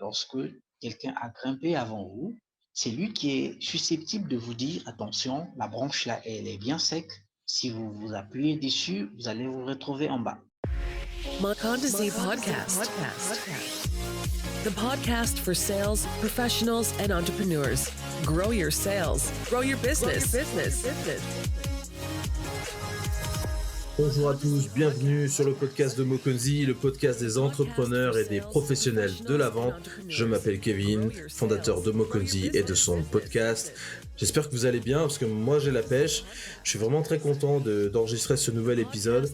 lorsque quelqu'un a grimpé avant vous, c'est lui qui est susceptible de vous dire, attention, la branche là, elle est bien sec. Si vous vous appuyez dessus, vous allez vous retrouver en bas. Makondazi Podcast. The podcast for sales professionals and entrepreneurs. Grow your sales, grow your business. Bonjour à tous, bienvenue sur le podcast de Mokonzi, le podcast des entrepreneurs et des professionnels de la vente. Je m'appelle Kevin, fondateur de Mokonzi et de son podcast. J'espère que vous allez bien parce que moi j'ai la pêche. Je suis vraiment très content d'enregistrer ce nouvel épisode.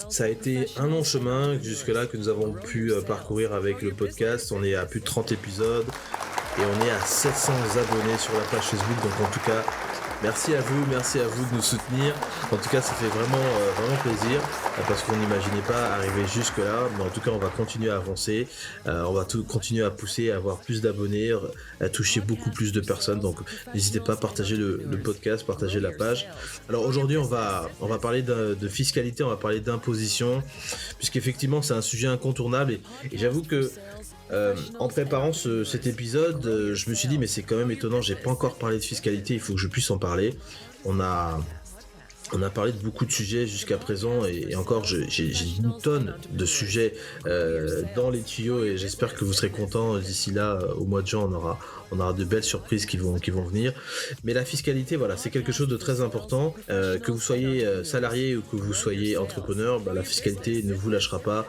Ça a été un long chemin jusque-là que nous avons pu parcourir avec le podcast. On est à plus de 30 épisodes et on est à 700 abonnés sur la page Facebook. Donc en tout cas, merci à vous de nous soutenir. En tout cas, ça fait vraiment plaisir parce qu'on n'imaginait pas arriver jusque-là. Mais en tout cas, on va continuer à avancer. On va continuer à pousser, à avoir plus d'abonnés, à toucher beaucoup plus de personnes. Donc, n'hésitez pas à partager le podcast, partager la page. Alors aujourd'hui, on va parler de fiscalité, on va parler d'imposition, puisqu'effectivement, c'est un sujet incontournable. Et j'avoue que en préparant cet épisode, je me suis dit mais c'est quand même étonnant, j'ai pas encore parlé de fiscalité, il faut que je puisse en parler. On a parlé de beaucoup de sujets jusqu'à présent et encore j'ai une tonne de sujets dans les tuyaux et j'espère que vous serez contents d'ici là au mois de juin. On aura de belles surprises qui vont venir. Mais la fiscalité, voilà, c'est quelque chose de très important. Que vous soyez salarié ou que vous soyez entrepreneur, la fiscalité ne vous lâchera pas.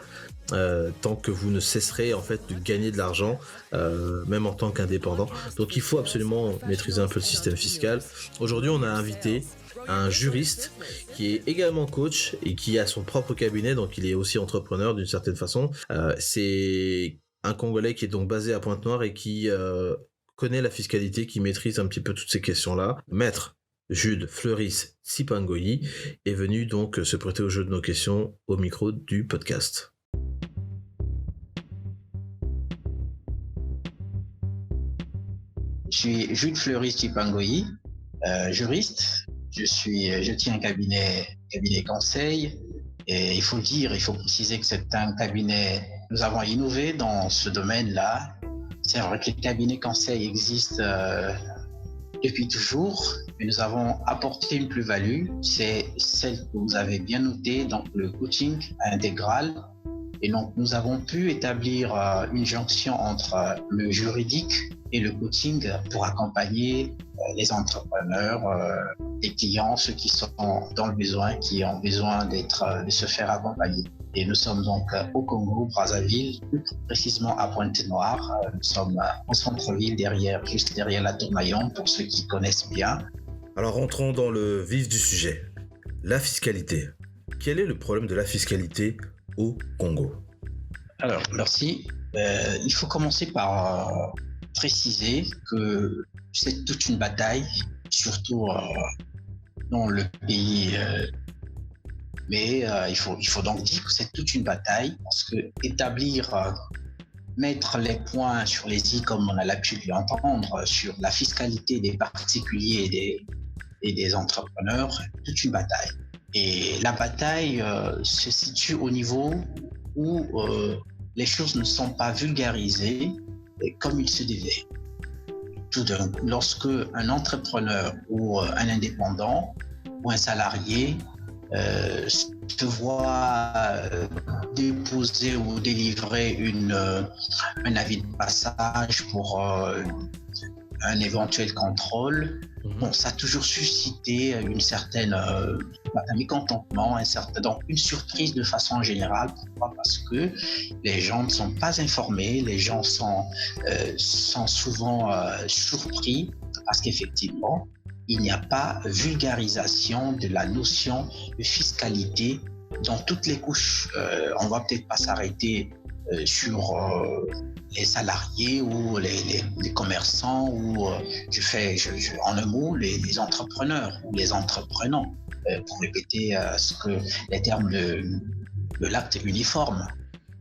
Tant que vous ne cesserez en fait de gagner de l'argent, même en tant qu'indépendant. Donc il faut absolument maîtriser un peu le système fiscal. Aujourd'hui, on a invité un juriste qui est également coach et qui a son propre cabinet, donc il est aussi entrepreneur d'une certaine façon. C'est un Congolais qui est donc basé à Pointe-Noire et qui connaît la fiscalité, qui maîtrise un petit peu toutes ces questions-là. Maître Jules Fleuris Tsipangoyi est venu donc se prêter au jeu de nos questions au micro du podcast. Je suis Jules Fleuris Tsipangoyi, juriste. Je tiens un cabinet conseil. Et il faut préciser que c'est un cabinet. Nous avons innové dans ce domaine-là. C'est vrai que les cabinets conseil existent depuis toujours, mais nous avons apporté une plus-value. C'est celle que vous avez bien notée, donc le coaching intégral. Et donc, nous avons pu établir une jonction entre le juridique et le coaching pour accompagner les entrepreneurs, les clients, ceux qui sont dans le besoin, qui ont besoin de se faire accompagner. Et nous sommes donc au Congo, Brazzaville, plus précisément à Pointe-Noire. Nous sommes au centre-ville, juste derrière la Tourmaillon, pour ceux qui connaissent bien. Alors rentrons dans le vif du sujet. La fiscalité. Quel est le problème de la fiscalité au Congo? Alors, merci. Il faut commencer par préciser que c'est toute une bataille, surtout dans le pays. Mais il faut donc dire que c'est toute une bataille parce que mettre les points sur les i, comme on a l'habitude de l'entendre, sur la fiscalité des particuliers et des entrepreneurs, toute une bataille. Et la bataille se situe au niveau où les choses ne sont pas vulgarisées comme il se devait. Lorsque un entrepreneur ou un indépendant ou un salarié se voit déposer ou délivrer un avis de passage pour un éventuel contrôle, ça a toujours suscité une certaine un mécontentement, donc une surprise de façon générale. Pourquoi? Parce que les gens ne sont pas informés, les gens sont souvent surpris parce qu'effectivement, il n'y a pas vulgarisation de la notion de fiscalité dans toutes les couches. On va peut-être pas s'arrêter sur les salariés ou les commerçants ou en un mot les entrepreneurs ou les entreprenants pour répéter les termes de l'acte uniforme.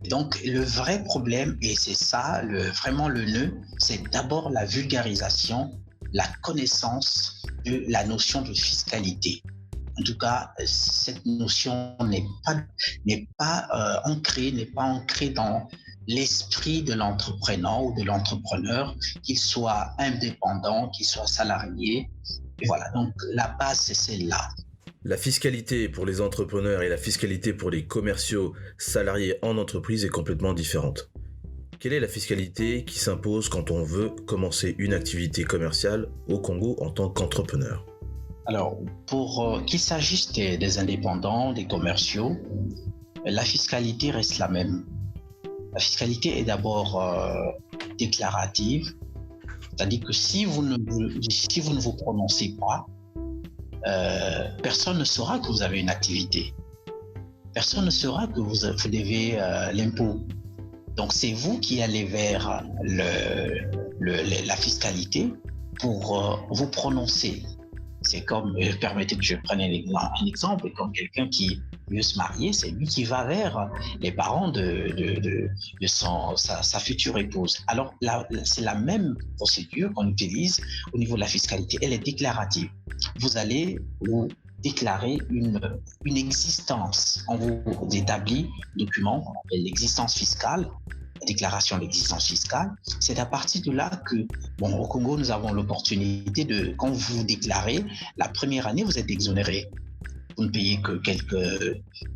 Donc le vrai problème, et c'est ça vraiment le nœud, c'est d'abord la vulgarisation, la connaissance de la notion de fiscalité. En tout cas, cette notion n'est pas ancrée dans l'esprit de l'entrepreneur ou de l'entrepreneur, qu'il soit indépendant, qu'il soit salarié. Et voilà, donc la base, c'est celle-là. La fiscalité pour les entrepreneurs et la fiscalité pour les commerciaux salariés en entreprise est complètement différente. Quelle est la fiscalité qui s'impose quand on veut commencer une activité commerciale au Congo en tant qu'entrepreneur? Alors, pour qu'il s'agisse des indépendants, des commerciaux, la fiscalité reste la même. La fiscalité est d'abord déclarative, c'est-à-dire que si vous ne vous prononcez pas, personne ne saura que vous avez une activité. Personne ne saura que vous devez l'impôt. Donc c'est vous qui allez vers la fiscalité pour vous prononcer. C'est comme, permettez que je prenne un exemple, comme quelqu'un qui veut se marier, c'est lui qui va vers les parents de sa future épouse. Alors là, c'est la même procédure qu'on utilise au niveau de la fiscalité. Elle est déclarative. Vous allez vous déclarer une existence. On vous établit un document qu'on appelle l'existence fiscale, la déclaration d'existence fiscale. C'est à partir de là que, au Congo, nous avons l'opportunité de, quand vous déclarez, la première année, vous êtes exonéré. Vous ne payez que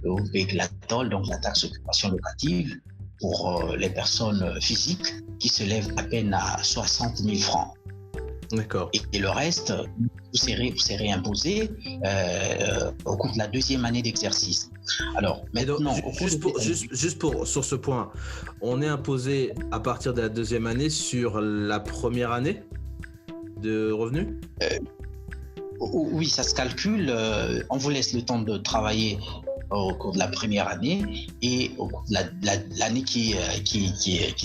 vous payez que la TOL, donc la taxe d'occupation locative, pour les personnes physiques qui se lèvent à peine à 60 000 francs. D'accord. Et le reste, vous serez imposé au cours de la deuxième année d'exercice. Alors, maintenant, sur ce point, on est imposé à partir de la deuxième année sur la première année de revenus? Oui, ça se calcule. On vous laisse le temps de travailler au cours de la première année et au cours de l'année qui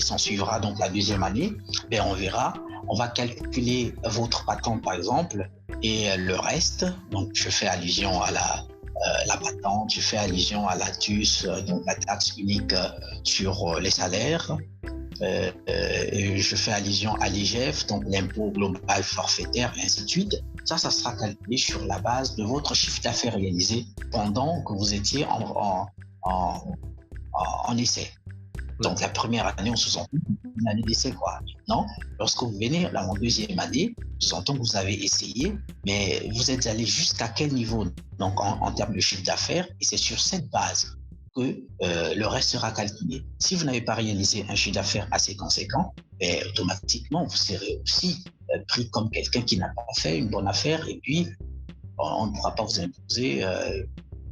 s'en suivra, donc la deuxième année, on verra. On va calculer votre patente, par exemple, et le reste. Donc, je fais allusion à la patente, je fais allusion à la TUS, donc la taxe unique sur les salaires. Et je fais allusion à l'IGF, donc l'impôt global forfaitaire, et ainsi de suite. Ça sera calculé sur la base de votre chiffre d'affaires réalisé pendant que vous étiez en essai. Donc la première année, on sous-entend une année d'essai, quoi. Non, lorsque vous venez en deuxième année, sous-entend que vous avez essayé, mais vous êtes allé jusqu'à quel niveau, donc en termes de chiffre d'affaires, et c'est sur cette base que le reste sera calculé. Si vous n'avez pas réalisé un chiffre d'affaires assez conséquent, automatiquement, vous serez aussi pris comme quelqu'un qui n'a pas fait une bonne affaire, et puis on ne pourra pas vous imposer.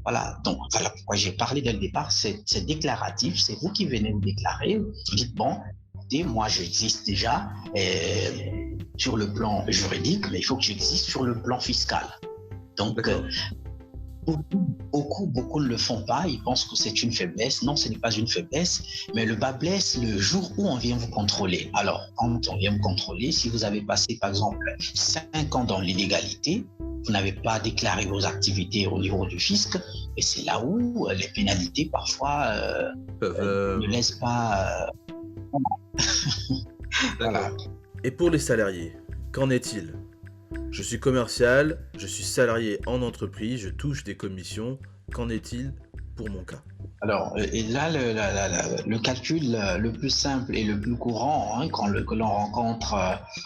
Voilà, donc voilà pourquoi j'ai parlé dès le départ, c'est déclaratif, c'est vous qui venez vous déclarer, vous dites écoutez, moi j'existe déjà sur le plan juridique, mais il faut que j'existe sur le plan fiscal. Donc beaucoup ne le font pas, ils pensent que c'est une faiblesse. Non, ce n'est pas une faiblesse, mais le bas blesse le jour où on vient vous contrôler. Alors, quand on vient vous contrôler, si vous avez passé par exemple 5 ans dans l'illégalité, vous n'avez pas déclaré vos activités au niveau du fisc, et c'est là où les pénalités parfois ne laissent pas... Voilà. Et pour les salariés, qu'en est-il? Je suis commercial, je suis salarié en entreprise, je touche des commissions. Qu'en est-il pour mon cas? Alors, et là, le calcul le plus simple et le plus courant que l'on rencontre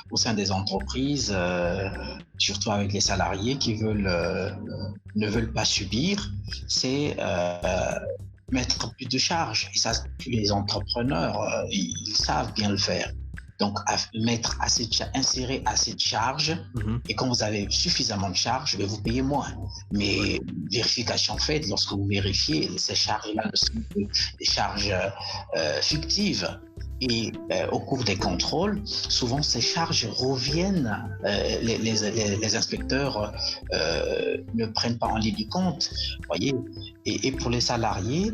au sein des entreprises, surtout avec les salariés qui ne veulent pas subir, c'est mettre plus de charges. Et ça, les entrepreneurs, ils savent bien le faire. Donc, insérer assez de charges, et quand vous avez suffisamment de charges, vous payez moins. Mais vérification faite, lorsque vous vérifiez, ces charges-là ne sont que des charges fictives. Et au cours des contrôles, souvent ces charges reviennent, les inspecteurs ne prennent pas en ligne du compte, voyez. Et pour les salariés,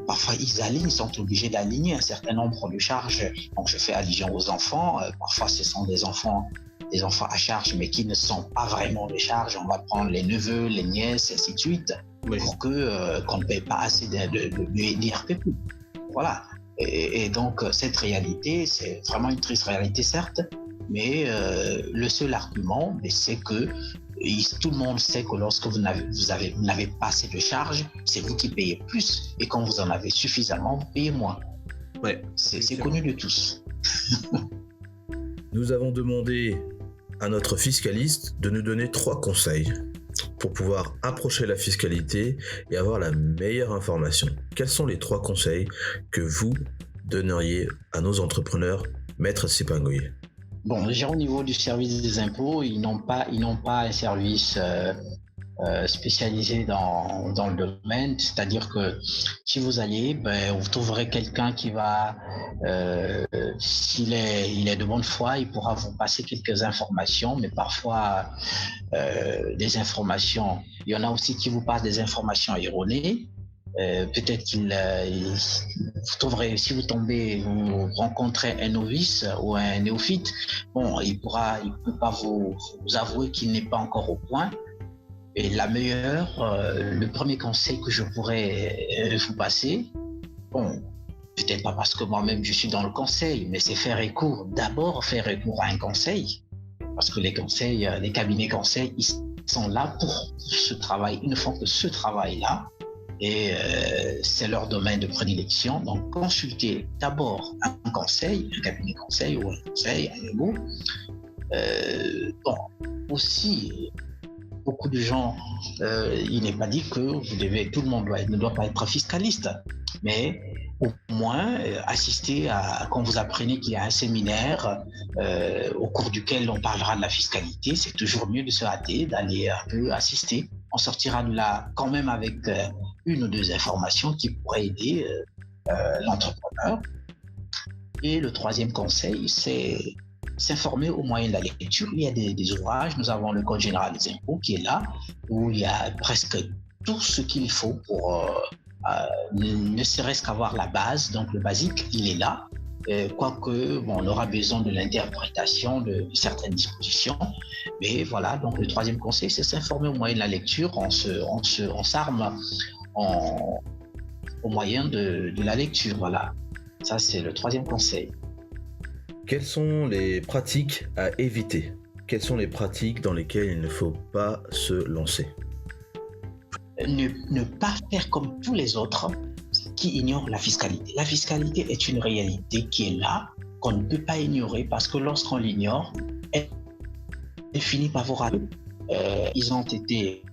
parfois ils sont obligés d'aligner un certain nombre de charges. Donc je fais allusion aux enfants, parfois ce sont des enfants à charge, mais qui ne sont pas vraiment des charges. On va prendre les neveux, les nièces, et ainsi de suite, pour qu'on ne paye pas assez d'IRPP. Voilà. Et donc, cette réalité, c'est vraiment une triste réalité, certes, mais le seul argument, c'est que tout le monde sait que lorsque vous n'avez pas assez de charges, c'est vous qui payez plus, et quand vous en avez suffisamment, vous payez moins. Ouais, c'est connu de tous. Nous avons demandé à notre fiscaliste de nous donner 3 conseils pour pouvoir approcher la fiscalité et avoir la meilleure information. Quels sont les 3 conseils que vous donneriez à nos entrepreneurs, Maître Tsipa-Ngoye? Bon, déjà au niveau du service des impôts, ils n'ont pas un service spécialisé dans le domaine, c'est-à-dire que si vous allez, vous trouverez quelqu'un qui va, s'il est de bonne foi, il pourra vous passer quelques informations, mais parfois des informations, il y en a aussi qui vous passent des informations erronées. Peut-être vous trouverez, si vous rencontrez un novice ou un néophyte, bon, il peut pas vous avouer qu'il n'est pas encore au point. Et le premier conseil que je pourrais vous passer, bon, peut-être pas parce que moi-même je suis dans le conseil, mais c'est d'abord faire recours à un conseil, parce que les cabinets conseils, ils sont là pour ce travail. Ils ne font que ce travail-là, et c'est leur domaine de prédilection. Donc, consultez d'abord un conseil, un cabinet conseil ou un conseil, un EMO. Bon, aussi, beaucoup de gens, il n'est pas dit que tout le monde ne doit pas être fiscaliste, mais au moins assister quand vous apprenez qu'il y a un séminaire au cours duquel on parlera de la fiscalité, c'est toujours mieux de se hâter, d'aller un peu assister. On sortira de là quand même avec 1 ou 2 informations qui pourraient aider l'entrepreneur. Et le 3e conseil, c'est s'informer au moyen de la lecture. Il y a des ouvrages. Nous avons le Code général des impôts qui est là, où il y a presque tout ce qu'il faut pour ne serait-ce qu'avoir la base. Donc le basique, il est là. Quoique, on aura besoin de l'interprétation de certaines dispositions. Mais voilà, donc le 3e conseil, c'est s'informer au moyen de la lecture. On s'arme au moyen de la lecture. Voilà, ça c'est le 3e conseil. Quelles sont les pratiques à éviter? Quelles sont les pratiques dans lesquelles il ne faut pas se lancer? Ne pas faire comme tous les autres qui ignorent la fiscalité. La fiscalité est une réalité qui est là, qu'on ne peut pas ignorer, parce que lorsqu'on l'ignore, elle finit par vous rater. Ils ont été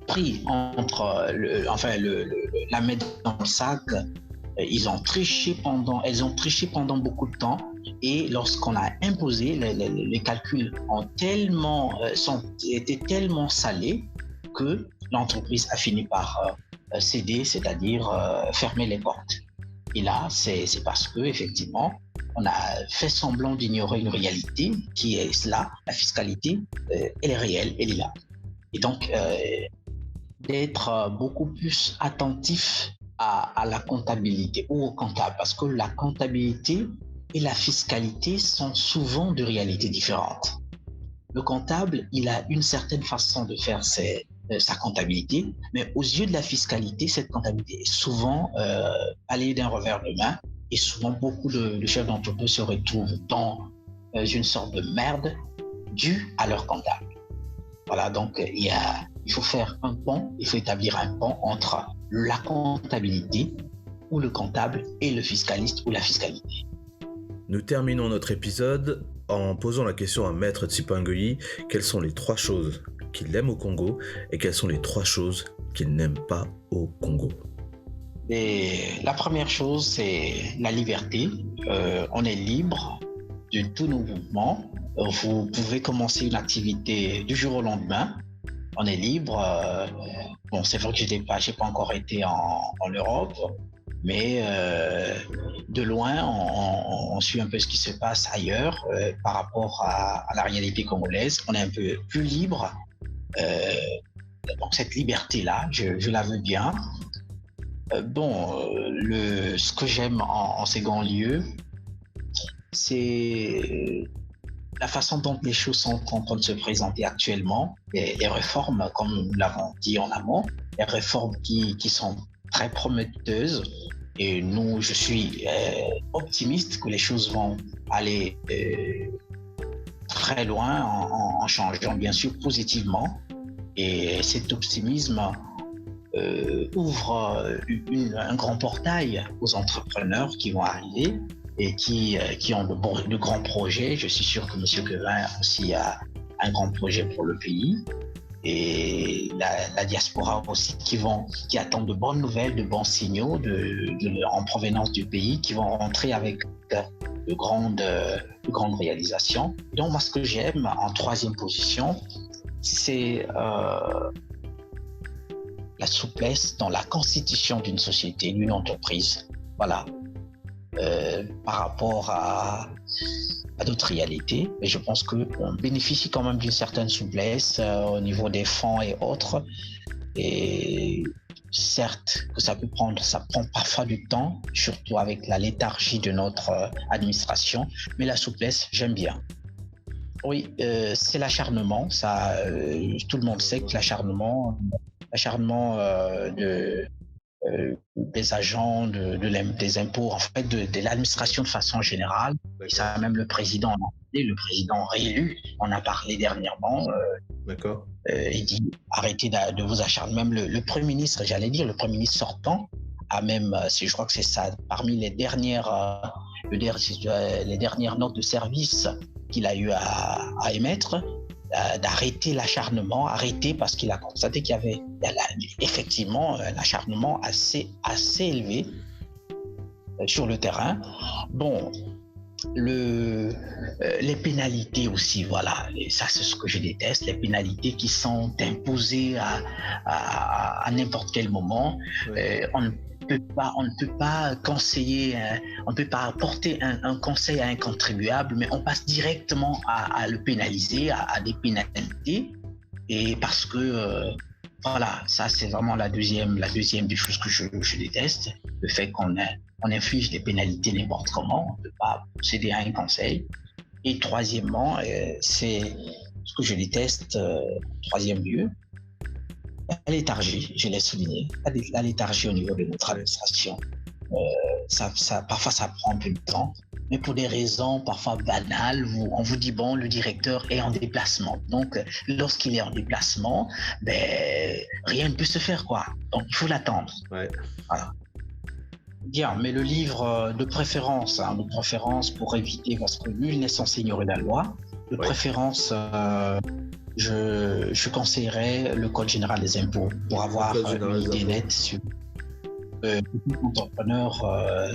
pris entre la main dans le sac. Elles ont triché pendant beaucoup de temps, et lorsqu'on a imposé, les calculs étaient tellement salés que l'entreprise a fini par céder, c'est-à-dire fermer les portes. Et là, c'est parce que effectivement, on a fait semblant d'ignorer une réalité qui est là. La fiscalité, elle est réelle, elle est là. Et donc, d'être beaucoup plus attentif à la comptabilité ou au comptable, parce que la comptabilité et la fiscalité sont souvent de réalités différentes. Le comptable, il a une certaine façon de faire sa comptabilité, mais aux yeux de la fiscalité, cette comptabilité est souvent balayée d'un revers de main, et souvent beaucoup de chefs d'entreprise se retrouvent dans une sorte de merde due à leur comptable. Voilà, donc il faut faire il faut établir un pont entre la comptabilité ou le comptable et le fiscaliste ou la fiscalité. Nous terminons notre épisode en posant la question à Maître Tsipa-Ngoye. Quelles sont les 3 choses qu'il aime au Congo et quelles sont les 3 choses qu'il n'aime pas au Congo? Et la première chose, c'est la liberté. On est libre de tous nos mouvements. Vous pouvez commencer une activité du jour au lendemain. On est libre. Bon, c'est vrai que je n'ai pas encore été en Europe, mais de loin, on suit un peu ce qui se passe ailleurs par rapport à la réalité congolaise. On est un peu plus libre. Donc cette liberté-là, je la veux bien. Ce que j'aime en second lieu, c'est la façon dont les choses sont en train de se présenter actuellement, les réformes, comme nous l'avons dit en amont, les réformes qui sont très prometteuses. Et je suis optimiste que les choses vont aller très loin en changeant, bien sûr, positivement. Et cet optimisme ouvre un grand portail aux entrepreneurs qui vont arriver et qui ont de grands projets. Je suis sûr que M. Quevin aussi a un grand projet pour le pays. Et la diaspora aussi qui attend de bonnes nouvelles, de bons signaux en provenance du pays, qui vont rentrer avec de grandes réalisations. Donc moi, ce que j'aime en troisième position, c'est la souplesse dans la constitution d'une société, d'une entreprise. Voilà. Par rapport à d'autres réalités, mais je pense qu'on bénéficie quand même d'une certaine souplesse au niveau des fonds et autres. Et certes, que ça prend parfois du temps, surtout avec la léthargie de notre administration, mais la souplesse, j'aime bien. Oui, c'est l'acharnement. Tout le monde sait que l'acharnement des agents, des impôts, en fait, de l'administration de façon générale. Et ça, même le président réélu, on a parlé dernièrement. D'accord. Il dit arrêtez de vous acharner. Même le Premier ministre, le Premier ministre sortant, a même, je crois que c'est ça, parmi les dernières notes de service qu'il a eu à émettre, d'arrêter l'acharnement, parce qu'il a constaté qu'il y avait effectivement un acharnement assez élevé sur le terrain. Bon, les pénalités aussi, voilà, et ça c'est ce que je déteste, les pénalités qui sont imposées à n'importe quel moment. On ne peut pas conseiller, on ne peut pas apporter un conseil à un contribuable, mais on passe directement à le pénaliser, à des pénalités, et parce que voilà, ça c'est vraiment la deuxième des choses que je déteste, le fait qu'on inflige des pénalités n'importe comment, on ne peut pas procéder à un conseil. Et troisièmement, c'est ce que je déteste, en troisième lieu, la léthargie, je l'ai souligné, la léthargie au niveau de notre administration. Parfois ça prend un peu de temps, mais pour des raisons parfois banales, on vous dit bon, le directeur est en déplacement. Donc lorsqu'il est en déplacement, rien ne peut se faire, quoi. Donc il faut l'attendre. Ouais. Voilà. Bien, mais le livre de préférence pour éviter, parce que nul n'est censé ignorer la loi, de préférence, je conseillerais le Code général des impôts pour avoir une idée nette sur beaucoup d'entrepreneurs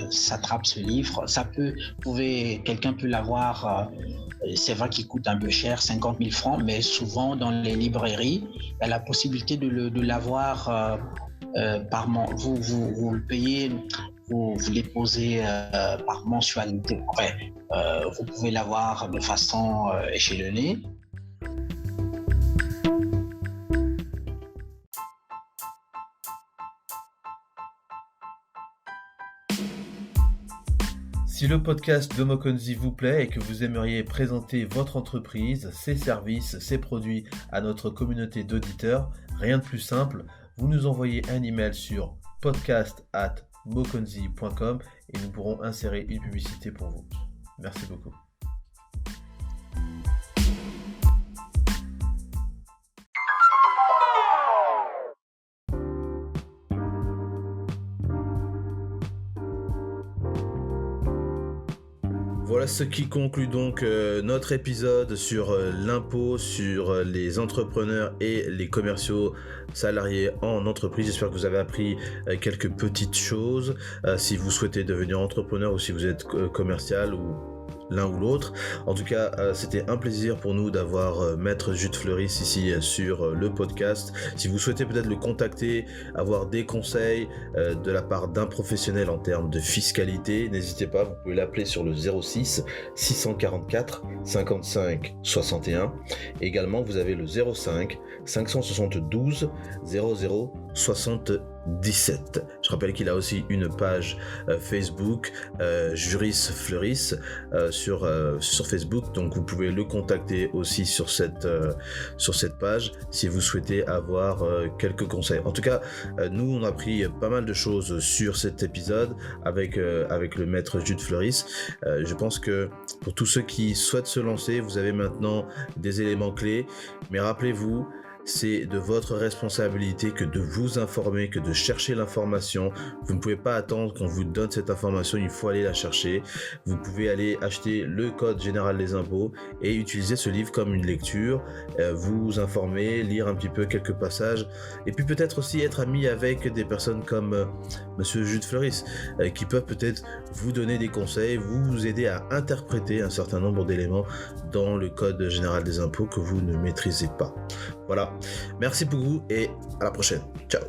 s'attrapent ce livre. Quelqu'un peut l'avoir, c'est vrai qu'il coûte un peu cher, 50 000 francs, mais souvent dans les librairies, il y a la possibilité de l'avoir par mois. Vous le payez, vous les posez par mensualité. Vous pouvez l'avoir de façon échelonnée. Si le podcast de Mokonzi vous plaît et que vous aimeriez présenter votre entreprise, ses services, ses produits à notre communauté d'auditeurs, rien de plus simple, vous nous envoyez un email sur podcast@mokonzi.com et nous pourrons insérer une publicité pour vous. Merci beaucoup. Voilà ce qui conclut donc notre épisode sur l'impôt, sur les entrepreneurs et les commerciaux salariés en entreprise. J'espère que vous avez appris quelques petites choses. Si vous souhaitez devenir entrepreneur ou si vous êtes commercial ou l'un ou l'autre. En tout cas, c'était un plaisir pour nous d'avoir Maître Jude Fleuris ici sur le podcast. Si vous souhaitez peut-être le contacter, avoir des conseils de la part d'un professionnel en termes de fiscalité, n'hésitez pas, vous pouvez l'appeler sur le 06 644 55 61. Et également, vous avez le 05 572 00 77. Je rappelle qu'il a aussi une page Facebook, Juris Fleuris, sur Facebook, donc vous pouvez le contacter aussi sur cette page si vous souhaitez avoir quelques conseils. En tout cas, nous on a appris pas mal de choses sur cet épisode avec le maître Jude Fleuris. Je pense que pour tous ceux qui souhaitent se lancer, vous avez maintenant des éléments clés, mais rappelez-vous, c'est de votre responsabilité que de vous informer, que de chercher l'information. Vous ne pouvez pas attendre qu'on vous donne cette information, il faut aller la chercher. Vous pouvez aller acheter le Code général des impôts et utiliser ce livre comme une lecture, vous informer, lire un petit peu quelques passages, et puis peut-être aussi être ami avec des personnes comme Monsieur Jude Fleuris, qui peuvent peut-être vous donner des conseils, vous aider à interpréter un certain nombre d'éléments dans le Code général des impôts que vous ne maîtrisez pas. Voilà, merci beaucoup et à la prochaine. Ciao.